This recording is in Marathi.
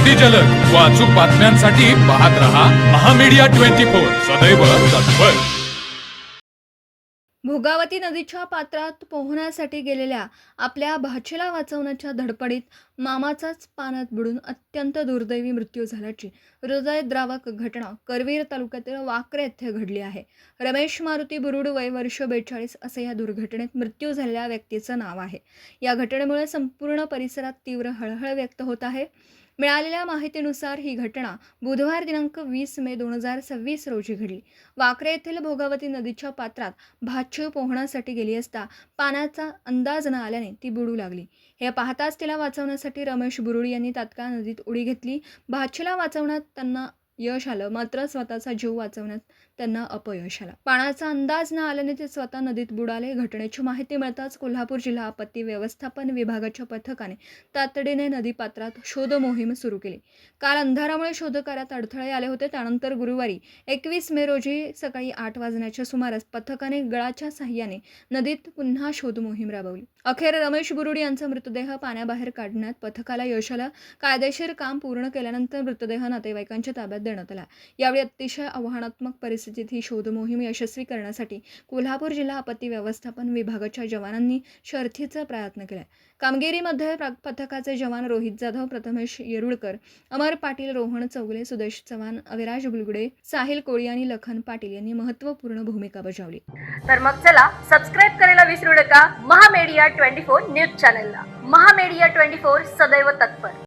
अगदी जलद व अचूक बातम्यांसाठी पाहत रहा महामीडिया 24 सदैव तत्पर. भोगावती नदीच्या पात्रात पोहण्यासाठी गेलेल्या आपल्या भाचीला वाचवण्याच्या धडपडीत मामाचाच पाण्यात बुडून अत्यंत दुर्दैवी मृत्यू झाल्याची हृदयद्रावक घटना करवीर तालुक्यातील वाकरे येथे घडली आहे. रमेश मारुती बुरुड वय वर्ष 42 असे या दुर्घटनेत मृत्यू झालेल्या व्यक्तीचं नाव आहे. या घटनेमुळे संपूर्ण परिसरात तीव्र हळहळ व्यक्त होत आहे. मिळालेल्या माहितीनुसार ही घटना बुधवार दिनांक 20 मे 2026 रोजी घडली. वाकरे येथील भोगावती नदीच्या पात्रात भाची पोहण्यासाठी गेली असता पाण्याचा अंदाज न आल्याने ती बुडू लागली. हे पाहताच तिला वाचवण्यासाठी रमेश बुरुड यांनी तात्काळ नदीत उडी घेतली. भाचीला वाचवण्यात त्यांना यश आलं, मात्र स्वतःचा जीव वाचवण्यात त्यांना अपयश आलं. पाण्याचा अंदाज न आल्याने ते स्वतः नदीत बुडाले. घटनेची माहिती मिळताच कोल्हापूर जिल्हा आपत्ती व्यवस्थापन विभागाच्या पथकाने तातडीने नदीपात्रात शोध मोहीम सुरू केली. काल अंधारामुळे शोधकार्यात अडथळे आले होते. त्यानंतर गुरुवारी 21 मे रोजी सकाळी 8 वाजण्याच्या सुमारास पथकाने गळाच्या साह्याने नदीत पुन्हा शोध मोहीम राबवली. अखेर रमेश बुरुड यांचा मृतदेह पाण्याबाहेर काढण्यात पथकाला यश आलं. कायदेशीर काम पूर्ण केल्यानंतर मृतदेह नातेवाईकांच्या ताब्यात देण्यात आला. यावेळी अतिशय आव्हानात्मक परिस्थितीत ही शोध मोहीम यशस्वी करण्यासाठी कोल्हापूर जिल्हा आपत्ती व्यवस्थापन विभागाच्या जवानांनी शर्थीचा प्रयत्न केला. कामगिरीमध्ये पथकाचे जवान रोहित जाधव, प्रथमेश येरुळकर, अमर पाटील, रोहन चौगले, सुदेश चव्हाण, अविराज बुलगुडे, साहिल कोळी आणि लखन पाटील यांनी महत्त्वपूर्ण भूमिका बजावली. तर मग चला सबस्क्राईब करायला विसरू नका महामीडिया 24 न्यूज चॅनलला. महामीडिया 24 सदैव तत्पर.